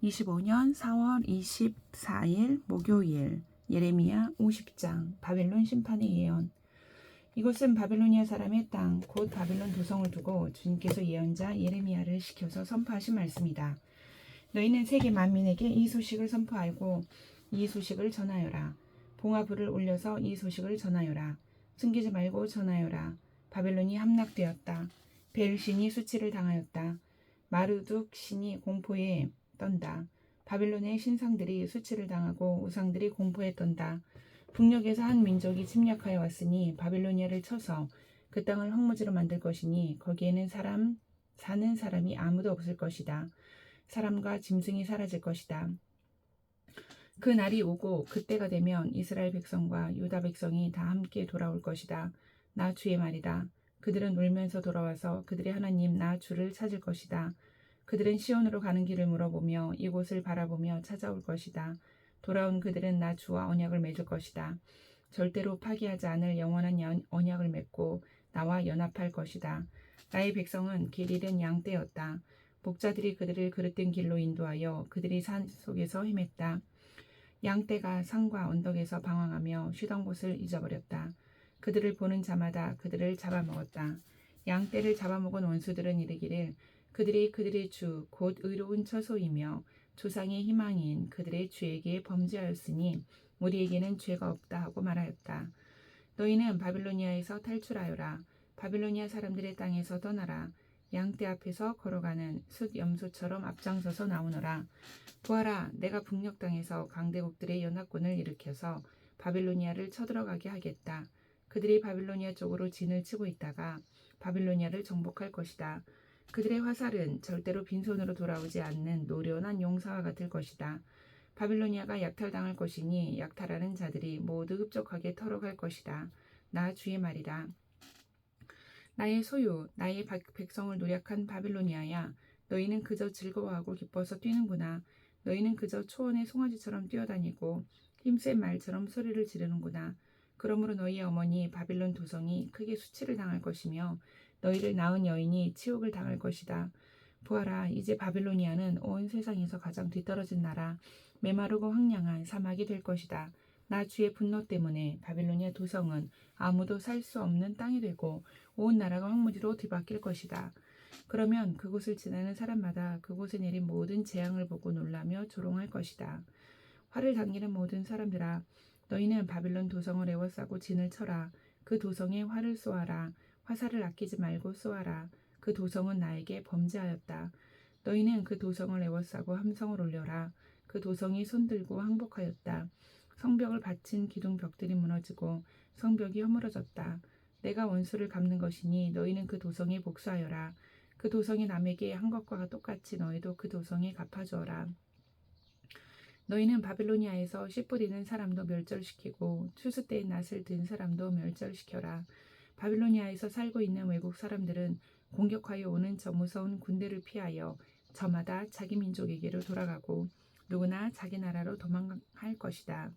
25년 4월 24일 목요일 예레미야 50장 바벨론 심판의 예언. 이곳은 바벨로니아 사람의 땅 곧 바벨론 도성을 두고 주님께서 예언자 예레미야를 시켜서 선포하신 말씀이다. 너희는 세계 만민에게 이 소식을 선포하고 이 소식을 전하여라. 봉화불을 올려서 이 소식을 전하여라. 숨기지 말고 전하여라. 바벨론이 함락되었다. 벨 신이 수치를 당하였다. 마르둑 신이 공포에 떤다. 바벨론의 신상들이 수치를 당하고 우상들이 공포에 떤다. 북녘에서 한 민족이 침략하여 왔으니 바벨로니아를 쳐서 그 땅을 황무지로 만들 것이니 거기에는 사는 사람이 아무도 없을 것이다. 사람과 짐승이 사라질 것이다. 그 날이 오고 그때가 되면 이스라엘 백성과 유다 백성이 다 함께 돌아올 것이다. 나 주의 말이다. 그들은 울면서 돌아와서 그들의 하나님 나 주를 찾을 것이다. 그들은 시온으로 가는 길을 물어보며 이곳을 바라보며 찾아올 것이다. 돌아온 그들은 나 주와 언약을 맺을 것이다. 절대로 파기하지 않을 영원한 언약을 맺고 나와 연합할 것이다. 나의 백성은 길 잃은 양떼였다. 목자들이 그들을 그릇된 길로 인도하여 그들이 산 속에서 헤맸다. 양떼가 산과 언덕에서 방황하며 쉬던 곳을 잊어버렸다. 그들을 보는 자마다 그들을 잡아먹었다. 양떼를 잡아먹은 원수들은 이르기를 그들이 그들의 주 곧 의로운 처소이며 조상의 희망인 그들의 주에게 범죄하였으니 우리에게는 죄가 없다 하고 말하였다. 너희는 바빌로니아에서 탈출하여라. 바빌로니아 사람들의 땅에서 떠나라. 양떼 앞에서 걸어가는 숫 염소처럼 앞장서서 나오너라. 보아라, 내가 북녘 땅에서 강대국들의 연합군을 일으켜서 바빌로니아를 쳐들어가게 하겠다. 그들이 바빌로니아 쪽으로 진을 치고 있다가 바빌로니아를 정복할 것이다. 그들의 화살은 절대로 빈손으로 돌아오지 않는 노련한 용사와 같을 것이다. 바빌로니아가 약탈당할 것이니 약탈하는 자들이 모두 흡족하게 털어갈 것이다. 나 주의 말이다. 나의 소유, 나의 백성을 노력한 바빌로니아야, 너희는 그저 즐거워하고 기뻐서 뛰는구나. 너희는 그저 초원의 송아지처럼 뛰어다니고 힘센 말처럼 소리를 지르는구나. 그러므로 너희의 어머니 바빌론 도성이 크게 수치를 당할 것이며 너희를 낳은 여인이 치욕을 당할 것이다. 보아라, 이제 바빌로니아는 온 세상에서 가장 뒤떨어진 나라, 메마르고 황량한 사막이 될 것이다. 나 주의 분노 때문에 바빌로니아 도성은 아무도 살 수 없는 땅이 되고 온 나라가 황무지로 뒤바뀔 것이다. 그러면 그곳을 지나는 사람마다 그곳에 내린 모든 재앙을 보고 놀라며 조롱할 것이다. 화를 당기는 모든 사람들아, 너희는 바빌론 도성을 에워싸고 진을 쳐라. 그 도성에 활을 쏘아라. 화살을 아끼지 말고 쏘아라. 그 도성은 나에게 범죄하였다. 너희는 그 도성을 에워싸고 함성을 올려라. 그 도성이 손들고 항복하였다. 성벽을 받친 기둥벽들이 무너지고 성벽이 허물어졌다. 내가 원수를 갚는 것이니 너희는 그 도성에 복수하여라. 그 도성이 남에게 한 것과 똑같이 너희도 그 도성에 갚아주어라. 너희는 바빌로니아에서 씨 뿌리는 사람도 멸절시키고 추수 때의 낫을 든 사람도 멸절시켜라. 바빌로니아에서 살고 있는 외국 사람들은 공격하여 오는 저 무서운 군대를 피하여 저마다 자기 민족에게로 돌아가고 누구나 자기 나라로 도망할 것이다.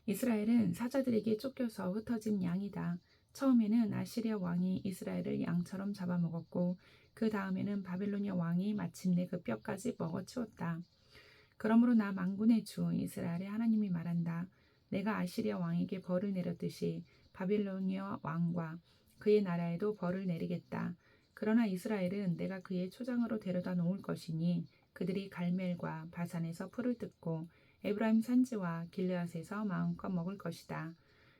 이스라엘은 사자들에게 쫓겨서 흩어진 양이다. 처음에는 아시리아 왕이 이스라엘을 양처럼 잡아먹었고 그 다음에는 바빌로니아 왕이 마침내 그 뼈까지 먹어치웠다. 그러므로 나 만군의 주 이스라엘의 하나님이 말한다. 내가 아시리아 왕에게 벌을 내렸듯이 바빌로니아 왕과 그의 나라에도 벌을 내리겠다. 그러나 이스라엘은 내가 그의 초장으로 데려다 놓을 것이니 그들이 갈멜과 바산에서 풀을 뜯고 에브라임 산지와 길르앗에서 마음껏 먹을 것이다.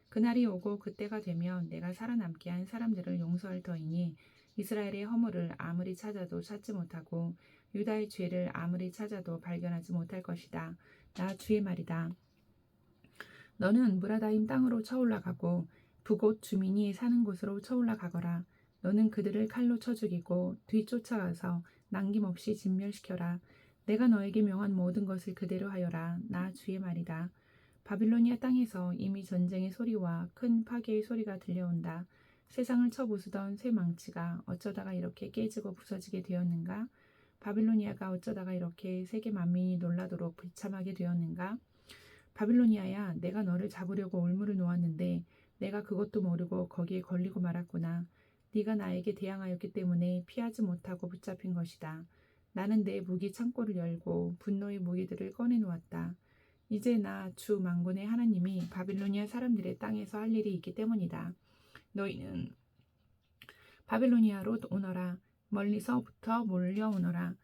그날이 오고 그때가 되면 내가 살아남게 한 사람들을 용서할 터이니 이스라엘의 허물을 아무리 찾아도 찾지 못하고 유다의 죄를 아무리 찾아도 발견하지 못할 것이다. 나 주의 말이다. 너는 무라다임 땅으로 쳐올라가고 북옷 주민이 사는 곳으로 쳐올라가거라. 너는 그들을 칼로 쳐 죽이고 뒤쫓아가서 남김없이 진멸시켜라. 내가 너에게 명한 모든 것을 그대로 하여라. 나 주의 말이다. 바빌로니아 땅에서 이미 전쟁의 소리와 큰 파괴의 소리가 들려온다. 세상을 쳐부수던 새 망치가 어쩌다가 이렇게 깨지고 부서지게 되었는가? 바빌로니아가 어쩌다가 이렇게 세계 만민이 놀라도록 비참하게 되었는가? 바빌로니아야, 내가 너를 잡으려고 올무를 놓았는데 내가 그것도 모르고 거기에 걸리고 말았구나. 네가 나에게 대항하였기 때문에 피하지 못하고 붙잡힌 것이다. 나는 내 무기 창고를 열고 분노의 무기들을 꺼내 놓았다. 이제 나 주 만군의 하나님이 바빌로니아 사람들의 땅에서 할 일이 있기 때문이다. 너희는 바빌로니아로 오너라. 멀리서부터 몰려오너라.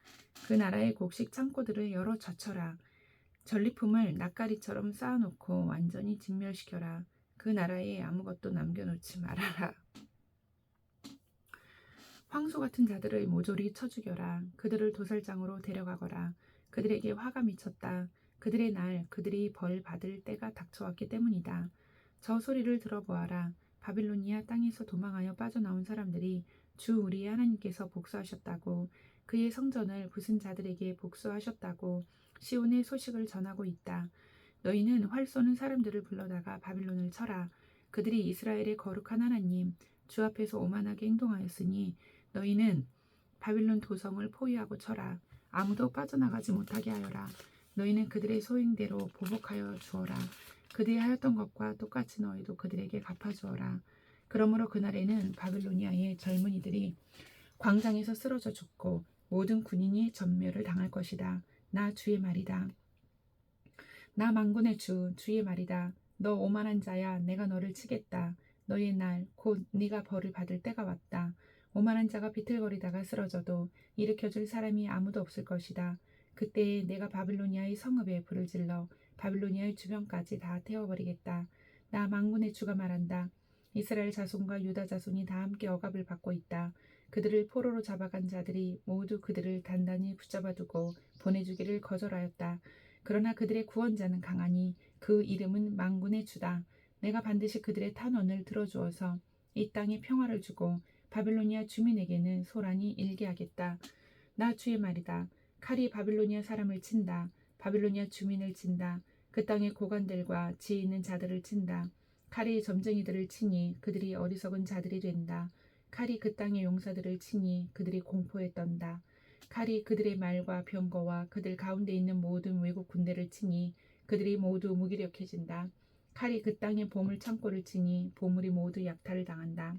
그 나라의 곡식 창고들을 열어 젖혀라. 전리품을 낯가리처럼 쌓아놓고 완전히 진멸시켜라. 그 나라에 아무것도 남겨놓지 말아라. 황소 같은 자들을 모조리 쳐 죽여라. 그들을 도살장으로 데려가거라. 그들에게 화가 미쳤다. 그들의 날, 그들이 벌 받을 때가 닥쳐왔기 때문이다. 저 소리를 들어보아라. 바빌로니아 땅에서 도망하여 빠져나온 사람들이 주 우리의 하나님께서 복수하셨다고, 그의 성전을 부순 자들에게 복수하셨다고 시온의 소식을 전하고 있다. 너희는 활 쏘는 사람들을 불러다가 바빌론을 쳐라. 그들이 이스라엘의 거룩한 하나님 주 앞에서 오만하게 행동하였으니 너희는 바빌론 도성을 포위하고 쳐라. 아무도 빠져나가지 못하게 하여라. 너희는 그들의 소행대로 보복하여 주어라. 그들이 하였던 것과 똑같이 너희도 그들에게 갚아주어라. 그러므로 그날에는 바빌로니아의 젊은이들이 광장에서 쓰러져 죽고 모든 군인이 전멸을 당할 것이다. 나 주의 말이다. 나 만군의 주의 말이다. 너 오만한 자야, 내가 너를 치겠다. 너의 날, 곧 네가 벌을 받을 때가 왔다. 오만한 자가 비틀거리다가 쓰러져도 일으켜줄 사람이 아무도 없을 것이다. 그때에 내가 바빌로니아의 성읍에 불을 질러 바빌로니아의 주변까지 다 태워버리겠다. 나 만군의 주가 말한다. 이스라엘 자손과 유다 자손이 다 함께 억압을 받고 있다. 그들을 포로로 잡아간 자들이 모두 그들을 단단히 붙잡아두고 보내주기를 거절하였다. 그러나 그들의 구원자는 강하니 그 이름은 만군의 주다. 내가 반드시 그들의 탄원을 들어주어서 이 땅에 평화를 주고 바빌로니아 주민에게는 소란이 일게 하겠다. 나 주의 말이다. 칼이 바빌로니아 사람을 친다. 바빌로니아 주민을 친다. 그 땅의 고관들과 지혜 있는 자들을 친다. 칼이 점쟁이들을 치니 그들이 어리석은 자들이 된다. 칼이 그 땅의 용사들을 치니 그들이 공포에 떤다. 칼이 그들의 말과 병거와 그들 가운데 있는 모든 외국 군대를 치니 그들이 모두 무기력해진다. 칼이 그 땅의 보물 창고를 치니 보물이 모두 약탈을 당한다.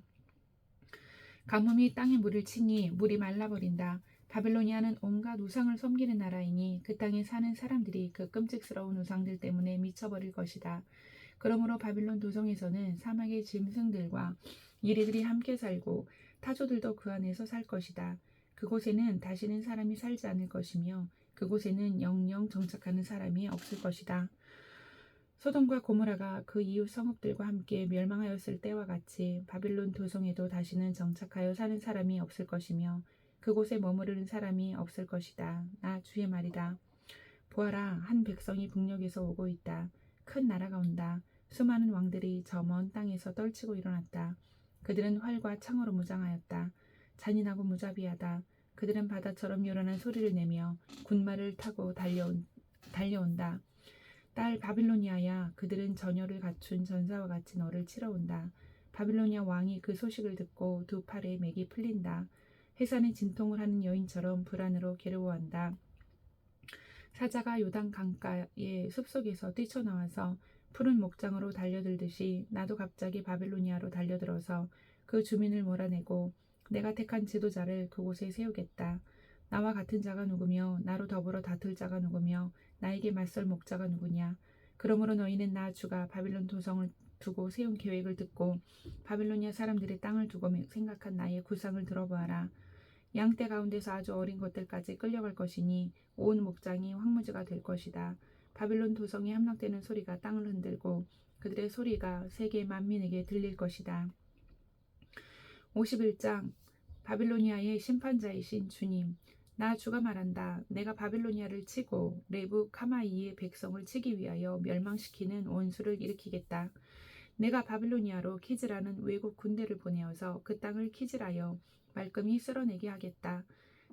가뭄이 땅의 물을 치니 물이 말라버린다. 바빌로니아는 온갖 우상을 섬기는 나라이니 그 땅에 사는 사람들이 그 끔찍스러운 우상들 때문에 미쳐버릴 것이다. 그러므로 바빌론 도성에서는 사막의 짐승들과 이리들이 함께 살고 타조들도 그 안에서 살 것이다. 그곳에는 다시는 사람이 살지 않을 것이며 그곳에는 영영 정착하는 사람이 없을 것이다. 소돔과 고모라가 그 이웃 성읍들과 함께 멸망하였을 때와 같이 바빌론 도성에도 다시는 정착하여 사는 사람이 없을 것이며 그곳에 머무르는 사람이 없을 것이다. 나 주의 말이다. 보아라, 한 백성이 북녘에서 오고 있다. 큰 나라가 온다. 수많은 왕들이 저 먼 땅에서 떨치고 일어났다. 그들은 활과 창으로 무장하였다. 잔인하고 무자비하다. 그들은 바다처럼 요란한 소리를 내며 군마를 타고 달려온다. 딸 바빌로니아야, 그들은 전열을 갖춘 전사와 같이 너를 치러 온다. 바빌로니아 왕이 그 소식을 듣고 두 팔에 맥이 풀린다. 해산에 진통을 하는 여인처럼 불안으로 괴로워한다. 사자가 요단 강가의 숲속에서 뛰쳐나와서 푸른 목장으로 달려들듯이 나도 갑자기 바빌로니아로 달려들어서 그 주민을 몰아내고 내가 택한 지도자를 그곳에 세우겠다. 나와 같은 자가 누구며 나로 더불어 다툴 자가 누구며 나에게 맞설 목자가 누구냐. 그러므로 너희는 나 주가 바빌론 도성을 두고 세운 계획을 듣고 바빌로니아 사람들의 땅을 두고 생각한 나의 구상을 들어보아라. 양떼 가운데서 아주 어린 것들까지 끌려갈 것이니 온 목장이 황무지가 될 것이다. 바빌론 도성이 함락되는 소리가 땅을 흔들고 그들의 소리가 세계 만민에게 들릴 것이다. 51장 바빌로니아의 심판자이신 주님, 나 주가 말한다. 내가 바빌로니아를 치고 레브 카마이의 백성을 치기 위하여 멸망시키는 원수를 일으키겠다. 내가 바빌로니아로 키즈라는 외국 군대를 보내어서 그 땅을 키질하여 말끔히 쓸어내게 하겠다.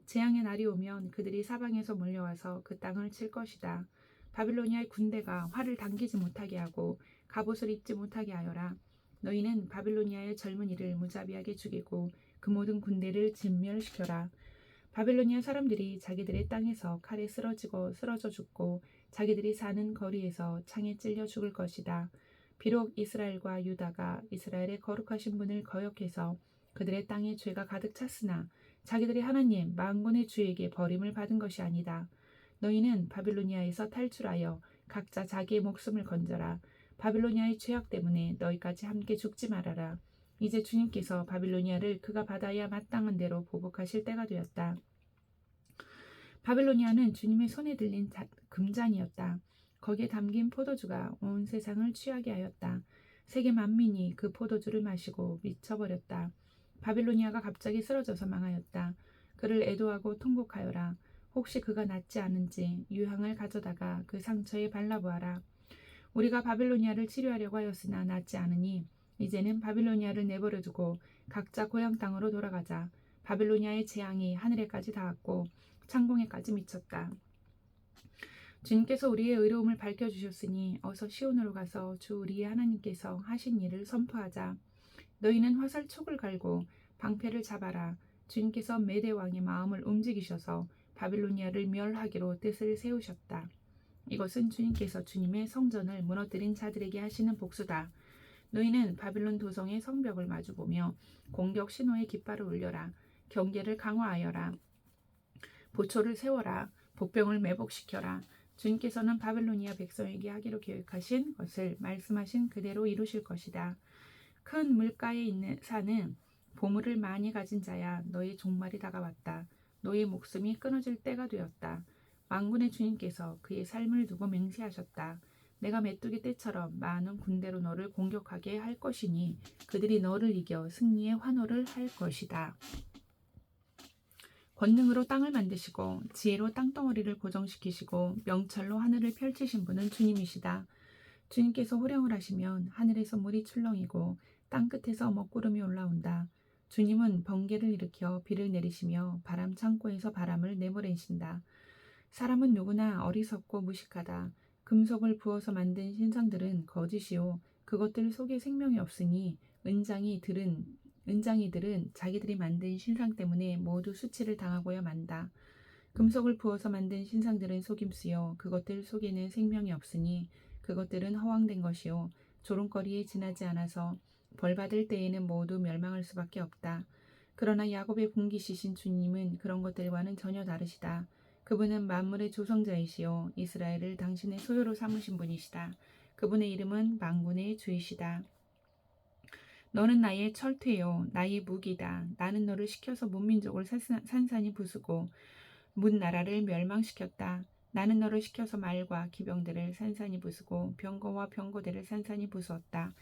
재앙의 날이 오면 그들이 사방에서 몰려와서 그 땅을 칠 것이다. 바빌로니아의 군대가 활을 당기지 못하게 하고 갑옷을 입지 못하게 하여라. 너희는 바빌로니아의 젊은이를 무자비하게 죽이고 그 모든 군대를 진멸시켜라. 바빌로니아 사람들이 자기들의 땅에서 칼에 쓰러져 죽고 자기들이 사는 거리에서 창에 찔려 죽을 것이다. 비록 이스라엘과 유다가 이스라엘의 거룩하신 분을 거역해서 그들의 땅에 죄가 가득 찼으나 자기들이 하나님 만군의 주에게 버림을 받은 것이 아니다. 너희는 바빌로니아에서 탈출하여 각자 자기의 목숨을 건져라. 바빌로니아의 죄악 때문에 너희까지 함께 죽지 말아라. 이제 주님께서 바빌로니아를 그가 받아야 마땅한 대로 보복하실 때가 되었다. 바빌로니아는 주님의 손에 들린 금잔이었다. 거기에 담긴 포도주가 온 세상을 취하게 하였다. 세계 만민이 그 포도주를 마시고 미쳐버렸다. 바빌로니아가 갑자기 쓰러져서 망하였다. 그를 애도하고 통곡하여라. 혹시 그가 낫지 않은지 유향을 가져다가 그 상처에 발라보아라. 우리가 바빌로니아를 치료하려고 하였으나 낫지 않으니 이제는 바빌로니아를 내버려두고 각자 고향 땅으로 돌아가자. 바빌로니아의 재앙이 하늘에까지 닿았고 창공에까지 미쳤다. 주님께서 우리의 의로움을 밝혀주셨으니 어서 시온으로 가서 주 우리의 하나님께서 하신 일을 선포하자. 너희는 화살촉을 갈고 방패를 잡아라. 주님께서 메대 왕의 마음을 움직이셔서 바빌로니아를 멸하기로 뜻을 세우셨다. 이것은 주님께서 주님의 성전을 무너뜨린 자들에게 하시는 복수다. 너희는 바빌론 도성의 성벽을 마주보며 공격 신호의 깃발을 울려라. 경계를 강화하여라. 보초를 세워라. 복병을 매복시켜라. 주님께서는 바빌로니아 백성에게 하기로 계획하신 것을 말씀하신 그대로 이루실 것이다. 큰 물가에 있는 산은 보물을 많이 가진 자야. 너의 종말이 다가왔다. 너의 목숨이 끊어질 때가 되었다. 만군의 주님께서 그의 삶을 두고 맹세하셨다. 내가 메뚜기 떼처럼 많은 군대로 너를 공격하게 할 것이니 그들이 너를 이겨 승리의 환호를 할 것이다. 권능으로 땅을 만드시고 지혜로 땅덩어리를 고정시키시고 명철로 하늘을 펼치신 분은 주님이시다. 주님께서 호령을 하시면 하늘에서 물이 출렁이고 땅끝에서 먹구름이 올라온다. 주님은 번개를 일으켜 비를 내리시며 바람 창고에서 바람을 내보내신다. 사람은 누구나 어리석고 무식하다. 금속을 부어서 만든 신상들은 거짓이요 그것들 속에 생명이 없으니 은장이들은 자기들이 만든 신상 때문에 모두 수치를 당하고야 만다. 금속을 부어서 만든 신상들은 속임수요 그것들 속에는 생명이 없으니 그것들은 허황된 것이요 조롱거리에 지나지 않아서 벌받을 때에는 모두 멸망할 수밖에 없다. 그러나 야곱의 분기시신 주님은 그런 것들과는 전혀 다르시다. 그분은 만물의 조성자이시요 이스라엘을 당신의 소유로 삼으신 분이시다. 그분의 이름은 만군의 주이시다. 너는 나의 철퇴요 나의 무기다. 나는 너를 시켜서 문민족을 산산이 부수고 문 나라를 멸망시켰다. 나는 너를 시켜서 말과 기병들을 산산이 부수고 병거와 병거들을 산산이 부수었다.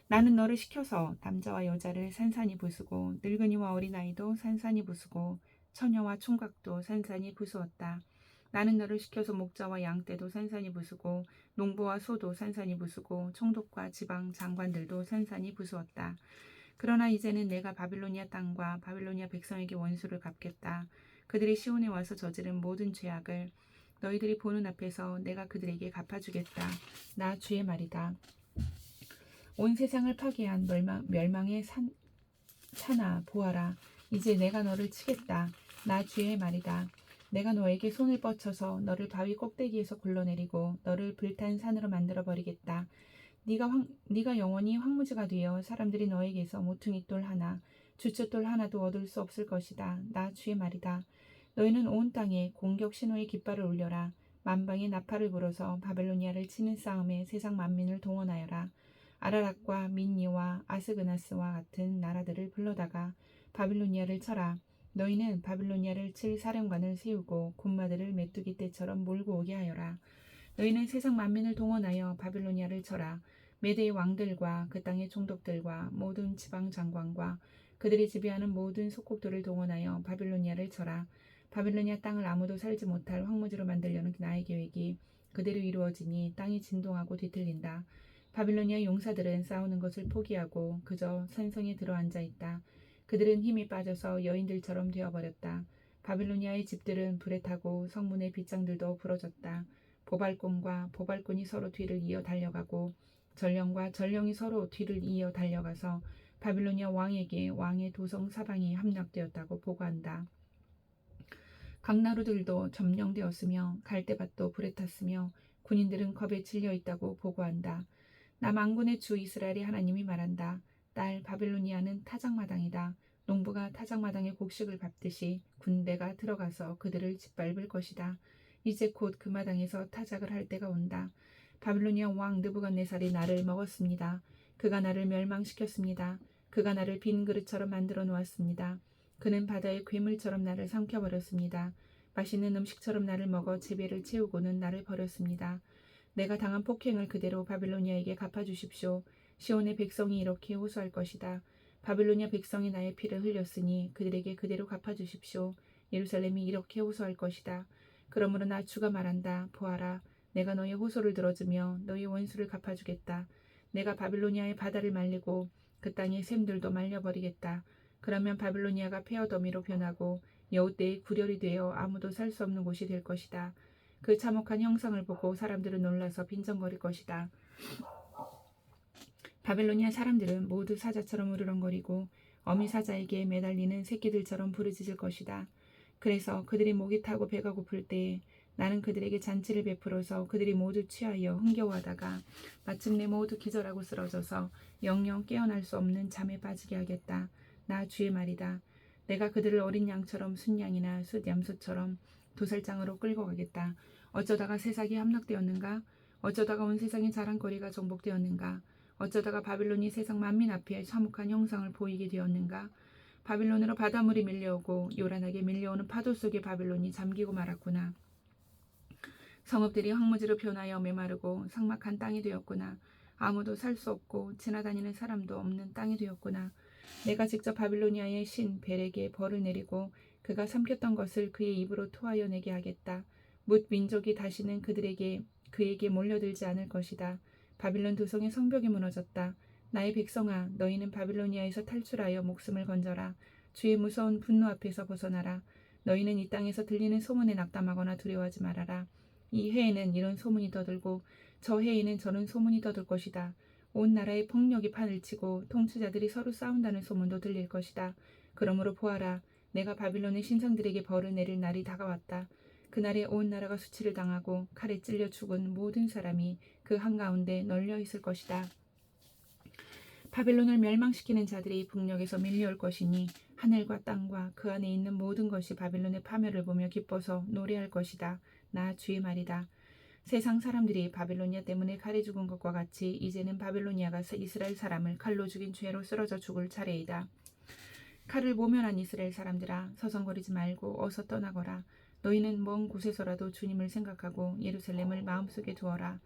나는 너를 시켜서 남자와 여자를 산산이 부수고 늙은이와 어린아이도 산산이 부수고 처녀와 총각도 산산이 부수었다. 나는 너를 시켜서 목자와 양떼도 산산이 부수고 농부와 소도 산산이 부수고 총독과 지방 장관들도 산산이 부수었다. 그러나 이제는 내가 바빌로니아 땅과 바빌로니아 백성에게 원수를 갚겠다. 그들이 시온에 와서 저지른 모든 죄악을 너희들이 보는 앞에서 내가 그들에게 갚아주겠다. 나 주의 말이다. 온 세상을 파괴한 멸망의 산아 보아라. 이제 내가 너를 치겠다. 나 주의 말이다. 내가 너에게 손을 뻗쳐서 너를 바위 꼭대기에서 굴러내리고 너를 불탄 산으로 만들어버리겠다. 네가 영원히 황무지가 되어 사람들이 너에게서 모퉁이돌 하나, 주춧돌 하나도 얻을 수 없을 것이다. 나 주의 말이다. 너희는 온 땅에 공격 신호의 깃발을 올려라. 만방의 나팔을 불어서 바벨로니아를 치는 싸움에 세상 만민을 동원하여라. 아라락과 민니와 아스그나스와 같은 나라들을 불러다가 바빌로니아를 쳐라. 너희는 바빌로니아를 칠 사령관을 세우고 군마들을 메뚜기 떼처럼 몰고 오게 하여라. 너희는 세상 만민을 동원하여 바빌로니아를 쳐라. 메대의 왕들과 그 땅의 총독들과 모든 지방 장관과 그들이 지배하는 모든 속국들을 동원하여 바빌로니아를 쳐라. 바빌로니아 땅을 아무도 살지 못할 황무지로 만들려는 나의 계획이 그대로 이루어지니 땅이 진동하고 뒤틀린다. 바빌로니아 용사들은 싸우는 것을 포기하고 그저 산성에 들어앉아 있다. 그들은 힘이 빠져서 여인들처럼 되어버렸다. 바빌로니아의 집들은 불에 타고 성문의 빗장들도 부러졌다. 보발꾼과 보발꾼이 서로 뒤를 이어 달려가고 전령과 전령이 서로 뒤를 이어 달려가서 바빌로니아 왕에게 왕의 도성 사방이 함락되었다고 보고한다. 강나루들도 점령되었으며 갈대밭도 불에 탔으며 군인들은 겁에 질려 있다고 보고한다. 나 만군의 주 이스라엘의 하나님이 말한다. 딸 바빌로니아는 타작마당이다. 농부가 타작마당에 곡식을 밟듯이 군대가 들어가서 그들을 짓밟을 것이다. 이제 곧 그 마당에서 타작을 할 때가 온다. 바빌로니아 왕 느부갓네살이 나를 먹었습니다. 그가 나를 멸망시켰습니다. 그가 나를 빈 그릇처럼 만들어 놓았습니다. 그는 바다의 괴물처럼 나를 삼켜버렸습니다. 맛있는 음식처럼 나를 먹어 제 배를 채우고는 나를 버렸습니다. 내가 당한 폭행을 그대로 바빌로니아에게 갚아주십시오. 시온의 백성이 이렇게 호소할 것이다. 바빌로니아 백성이 나의 피를 흘렸으니 그들에게 그대로 갚아주십시오. 예루살렘이 이렇게 호소할 것이다. 그러므로 나 주가 말한다. 보아라, 내가 너의 호소를 들어주며 너의 원수를 갚아주겠다. 내가 바빌로니아의 바다를 말리고 그 땅의 샘들도 말려버리겠다. 그러면 바빌로니아가 폐허더미로 변하고 여우떼의 구렬이 되어 아무도 살 수 없는 곳이 될 것이다. 그 참혹한 형상을 보고 사람들은 놀라서 빈정거릴 것이다. 바빌로니아 사람들은 모두 사자처럼 으르렁거리고 어미 사자에게 매달리는 새끼들처럼 부르짖을 것이다. 그래서 그들이 목이 타고 배가 고플 때에 나는 그들에게 잔치를 베풀어서 그들이 모두 취하여 흥겨워하다가 마침내 모두 기절하고 쓰러져서 영영 깨어날 수 없는 잠에 빠지게 하겠다. 나 주의 말이다. 내가 그들을 어린 양처럼 순양이나 숫얌소처럼 도살장으로 끌고 가겠다. 어쩌다가 세상이 함락되었는가? 어쩌다가 온 세상의 자랑거리가 정복되었는가? 어쩌다가 바빌론이 세상 만민 앞에 참혹한 형상을 보이게 되었는가? 바빌론으로 바닷물이 밀려오고 요란하게 밀려오는 파도 속에 바빌론이 잠기고 말았구나. 성읍들이 황무지로 변하여 메마르고 삭막한 땅이 되었구나. 아무도 살 수 없고 지나다니는 사람도 없는 땅이 되었구나. 내가 직접 바빌로니아의 신 벨에게 벌을 내리고 그가 삼켰던 것을 그의 입으로 토하여 내게 하겠다. 뭇 민족이 다시는 그에게 몰려들지 않을 것이다. 바빌론 도성의 성벽이 무너졌다. 나의 백성아, 너희는 바빌로니아에서 탈출하여 목숨을 건져라. 주의 무서운 분노 앞에서 벗어나라. 너희는 이 땅에서 들리는 소문에 낙담하거나 두려워하지 말아라. 이 해에는 이런 소문이 떠들고 저 해에는 저런 소문이 떠들 것이다. 온 나라의 폭력이 판을 치고 통치자들이 서로 싸운다는 소문도 들릴 것이다. 그러므로 보아라, 내가 바빌론의 신상들에게 벌을 내릴 날이 다가왔다. 그날에 온 나라가 수치를 당하고 칼에 찔려 죽은 모든 사람이 그 한가운데 널려 있을 것이다. 바빌론을 멸망시키는 자들이 북녘에서 밀려올 것이니 하늘과 땅과 그 안에 있는 모든 것이 바빌론의 파멸을 보며 기뻐서 노래할 것이다. 나 주의 말이다. 세상 사람들이 바빌로니아 때문에 칼에 죽은 것과 같이 이제는 바빌로니아가 이스라엘 사람을 칼로 죽인 죄로 쓰러져 죽을 차례이다. 칼을 모면한 이스라엘 사람들아, 서성거리지 말고 어서 떠나거라. 너희는 먼 곳에서라도 주님을 생각하고 예루살렘을 마음속에 두어라.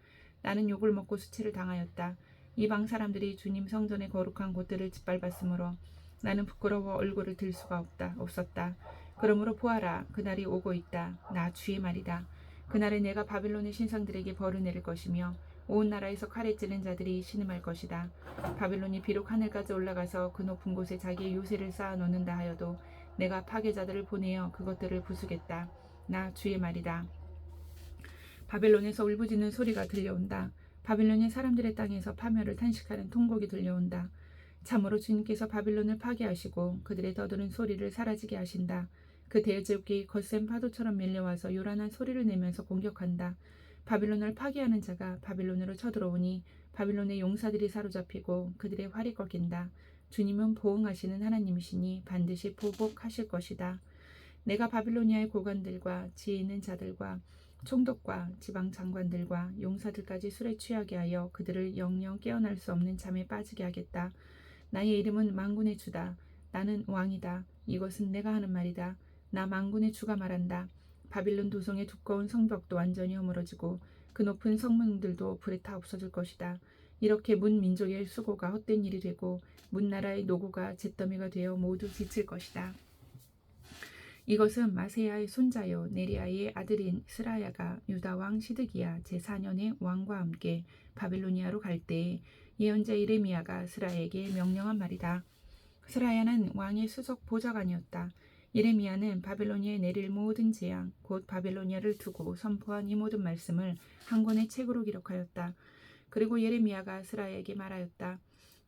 나는 욕을 먹고 수치를 당하였다. 이방 사람들이 주님 성전의 거룩한 곳들을 짓밟았으므로 나는 부끄러워 얼굴을 들 수가 없었다. 그러므로 보아라, 그날이 오고 있다. 나 주의 말이다. 그날에 내가 바빌론의 신상들에게 벌을 내릴 것이며 온 나라에서 칼에 찌른 자들이 신음할 것이다. 바빌론이 비록 하늘까지 올라가서 그 높은 곳에 자기의 요새를 쌓아 놓는다 하여도 내가 파괴자들을 보내어 그것들을 부수겠다. 나 주의 말이다. 바빌론에서 울부짖는 소리가 들려온다. 바빌론의 사람들의 땅에서 파멸을 탄식하는 통곡이 들려온다. 참으로 주님께서 바빌론을 파괴하시고 그들의 떠드는 소리를 사라지게 하신다. 그 대적이 거센 파도처럼 밀려와서 요란한 소리를 내면서 공격한다. 바빌론을 파괴하는 자가 바빌론으로 쳐들어오니 바빌론의 용사들이 사로잡히고 그들의 활이 꺾인다. 주님은 보응하시는 하나님이시니 반드시 보복하실 것이다. 내가 바빌로니아의 고관들과 지혜 있는 자들과 총독과 지방 장관들과 용사들까지 술에 취하게 하여 그들을 영영 깨어날 수 없는 잠에 빠지게 하겠다. 나의 이름은 만군의 주다. 나는 왕이다. 이것은 내가 하는 말이다. 나 만군의 주가 말한다. 바빌론 도성의 두꺼운 성벽도 완전히 허물어지고 그 높은 성문들도 불에 타 없어질 것이다. 이렇게 문 민족의 수고가 헛된 일이 되고 문 나라의 노고가 잿더미가 되어 모두 지칠 것이다. 이것은 마세야의 손자요 네리아의 아들인 스라야가 유다 왕 시드기야 제4년의 왕과 함께 바빌로니아로 갈 때에 예언자 예레미야가 스라야에게 명령한 말이다. 스라야는 왕의 수석 보좌관이었다. 예레미야는 바빌로니아에 내릴 모든 재앙, 곧 바빌로니아를 두고 선포한 이 모든 말씀을 한 권의 책으로 기록하였다. 그리고 예레미야가 스라야에게 말하였다.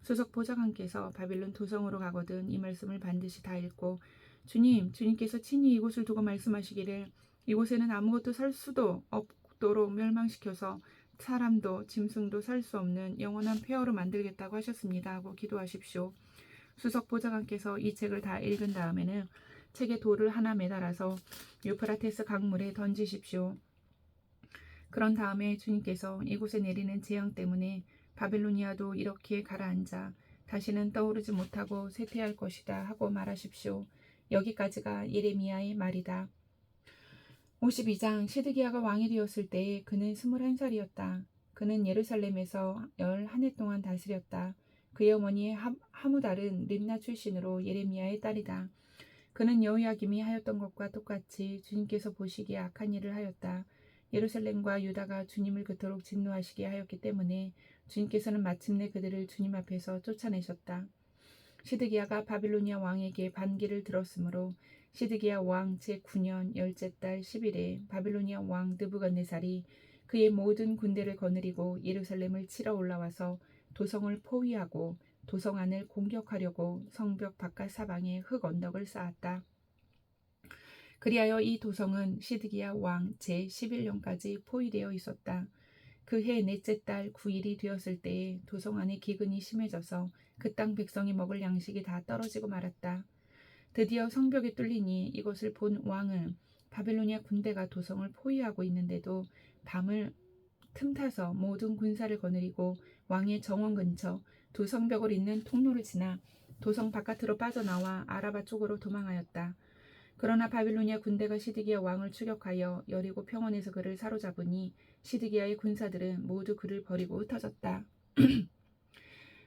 수석 보좌관께서 바빌론 도성으로 가거든 이 말씀을 반드시 다 읽고 주님께서 친히 이곳을 두고 말씀하시기를 이곳에는 아무것도 살 수도 없도록 멸망시켜서 사람도 짐승도 살 수 없는 영원한 폐허로 만들겠다고 하셨습니다 하고 기도하십시오. 수석 보좌관께서 이 책을 다 읽은 다음에는 책에 돌을 하나 매달아서 유프라테스 강물에 던지십시오. 그런 다음에 주님께서 이곳에 내리는 재앙 때문에 바빌로니아도 이렇게 가라앉아 다시는 떠오르지 못하고 쇠퇴할 것이다 하고 말하십시오. 여기까지가 예레미야의 말이다. 52장. 시드기야가 왕이 되었을 때에 그는 21살이었다. 그는 예루살렘에서 11해 동안 다스렸다. 그의 어머니 하무달은 림나 출신으로 예레미야의 딸이다. 그는 여호야김이 하였던 것과 똑같이 주님께서 보시기에 악한 일을 하였다. 예루살렘과 유다가 주님을 그토록 진노하시게 하였기 때문에 주님께서는 마침내 그들을 주님 앞에서 쫓아내셨다. 시드기야가 바빌로니아 왕에게 반기를 들었으므로 시드기야 왕 제9년 열째 달 10일에 바빌로니아 왕 느부갓네살이 그의 모든 군대를 거느리고 예루살렘을 치러 올라와서 도성을 포위하고 도성 안을 공격하려고 성벽 바깥 사방에 흙 언덕을 쌓았다. 그리하여 이 도성은 시드기야 왕 제11년까지 포위되어 있었다. 그 해 넷째 달 9일이 되었을 때에 도성 안에 기근이 심해져서 그 땅 백성이 먹을 양식이 다 떨어지고 말았다. 드디어 성벽이 뚫리니 이것을 본 왕은 바빌로니아 군대가 도성을 포위하고 있는데도 밤을 틈타서 모든 군사를 거느리고 왕의 정원 근처 두 성벽을 잇는 통로를 지나 도성 바깥으로 빠져나와 아라바 쪽으로 도망하였다. 그러나 바빌로니아 군대가 시드기야 왕을 추격하여 여리고 평원에서 그를 사로잡으니 시드기야의 군사들은 모두 그를 버리고 흩어졌다.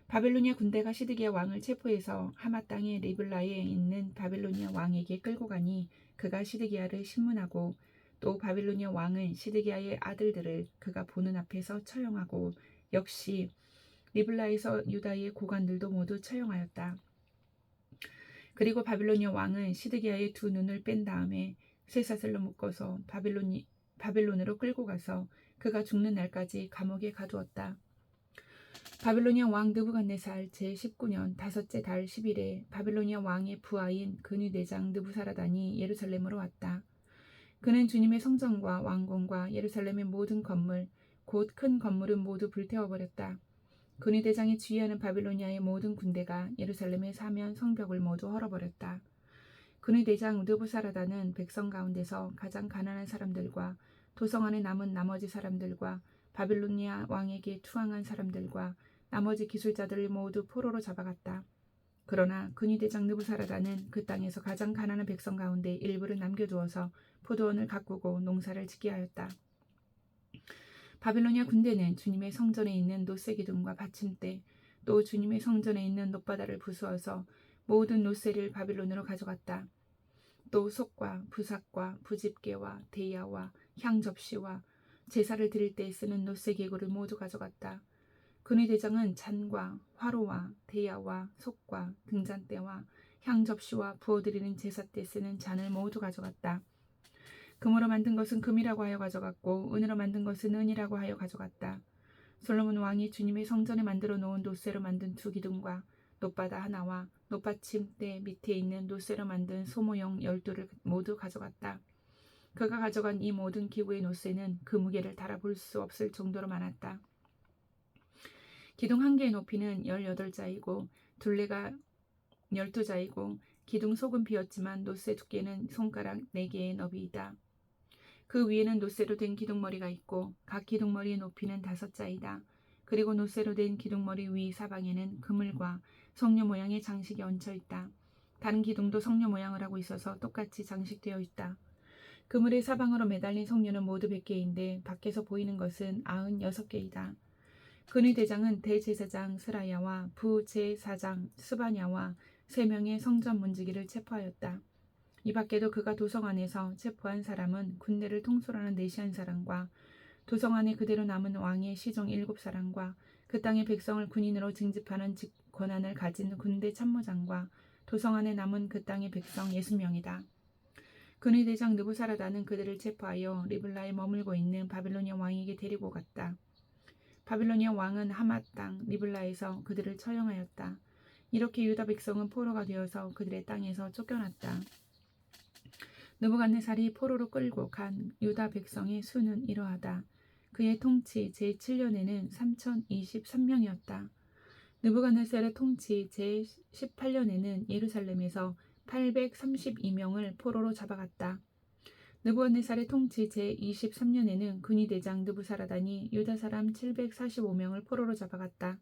바빌로니아 군대가 시드기야 왕을 체포해서 하마 땅의 리블라에 있는 바빌로니아 왕에게 끌고 가니 그가 시드기야를 신문하고 또 바빌로니아 왕은 시드기야의 아들들을 그가 보는 앞에서 처형하고 역시 리블라에서 유다의 고관들도 모두 처형하였다. 그리고 바빌로니아 왕은 시드기야의 두 눈을 뺀 다음에 쇠사슬로 묶어서 바빌론으로 끌고 가서 그가 죽는 날까지 감옥에 가두었다. 바빌로니아 왕 느부갓네살 제19년 다섯째 달 10일에 바빌로니아 왕의 부하인 근위대장 느부사라단이 예루살렘으로 왔다. 그는 주님의 성전과 왕궁과 예루살렘의 모든 건물, 곧 큰 건물은 모두 불태워버렸다. 근위대장이 지휘하는 바빌로니아의 모든 군대가 예루살렘의 사면 성벽을 모두 헐어버렸다. 근위대장 느부사라단은 백성 가운데서 가장 가난한 사람들과 도성 안에 남은 나머지 사람들과 바빌로니아 왕에게 투항한 사람들과 나머지 기술자들을 모두 포로로 잡아갔다. 그러나 근위대장 느부사라단은 그 땅에서 가장 가난한 백성 가운데 일부를 남겨두어서 포도원을 가꾸고 농사를 짓게 하였다. 바빌로니아 군대는 주님의 성전에 있는 노새 기둥과 받침대, 또 주님의 성전에 있는 놋바다를 부수어서 모든 노새를 바빌론으로 가져갔다. 또 속과 부삭과 부집개와 대야와 향접시와 제사를 드릴 때 쓰는 노새 기구를 모두 가져갔다. 근위대장은 잔과 화로와 대야와 속과 등잔대와 향접시와 부어드리는 제사 때 쓰는 잔을 모두 가져갔다. 금으로 만든 것은 금이라고 하여 가져갔고 은으로 만든 것은 은이라고 하여 가져갔다. 솔로몬 왕이 주님의 성전에 만들어 놓은 노새로 만든 두 기둥과 놋바다 하나와 놋받침대 밑에 있는 노새로 만든 소모용 12를 모두 가져갔다. 그가 가져간 이 모든 기구의 노새는 그 무게를 달아볼 수 없을 정도로 많았다. 기둥 한 개의 높이는 18자이고 둘레가 12자이고 기둥 속은 비었지만 노새 두께는 손가락 4개의 너비이다. 그 위에는 노새로 된 기둥머리가 있고 각 기둥머리의 높이는 5자이다. 그리고 노새로 된 기둥머리 위 사방에는 그물과 성녀 모양의 장식이 얹혀 있다. 다른 기둥도 성녀 모양을 하고 있어서 똑같이 장식되어 있다. 그물의 사방으로 매달린 성녀는 모두 100개인데 밖에서 보이는 것은 96개이다. 근위대장은 대제사장 스라야와 부제사장 스바냐와 3명의 성전 문지기를 체포하였다. 이 밖에도 그가 도성 안에서 체포한 사람은 군대를 통솔하는 네시안 사람과 도성 안에 그대로 남은 왕의 시종 7사람과 그 땅의 백성을 군인으로 징집하는 권한을 가진 군대 참모장과 도성 안에 남은 그 땅의 백성 60명이다. 근위대장 느부사라단은 그들을 체포하여 리블라에 머물고 있는 바빌로니아 왕에게 데리고 갔다. 바빌로니아 왕은 하맛 땅 리블라에서 그들을 처형하였다. 이렇게 유다 백성은 포로가 되어서 그들의 땅에서 쫓겨났다. 느부갓네살이 포로로 끌고 간 유다 백성의 수는 이러하다. 그의 통치 제7년에는 3023명이었다. 느부갓네살의 통치 제18년에는 예루살렘에서 832명을 포로로 잡아갔다. 느부갓네살의 통치 제23년에는 군의대장 느부사라단이 유다 사람 745명을 포로로 잡아갔다.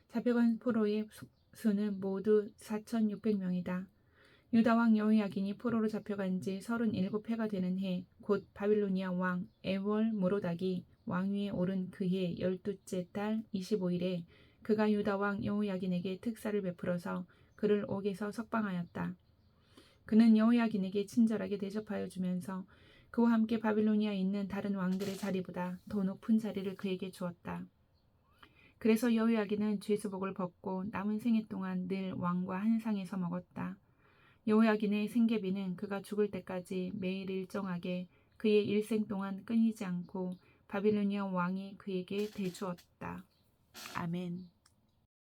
잡혀간 포로의 수는 모두 4,600명이다. 유다 왕 여호야긴이 포로로 잡혀간 지 37해가 되는 해, 곧 바빌로니아 왕 에월 무로닥이 왕위에 오른 그해 12째 달 25일에 그가 유다 왕 여호야긴에게 특사를 베풀어서 그를 옥에서 석방하였다. 그는 여호야긴에게 친절하게 대접하여 주면서 그와 함께 바빌로니아에 있는 다른 왕들의 자리보다 더 높은 자리를 그에게 주었다. 그래서 여호야긴은 죄수복을 벗고 남은 생애 동안 늘 왕과 한 상에서 먹었다. 여호야긴의 생계비는 그가 죽을 때까지 매일 일정하게 그의 일생 동안 끊이지 않고 바빌로니아 왕이 그에게 대주었다. 아멘.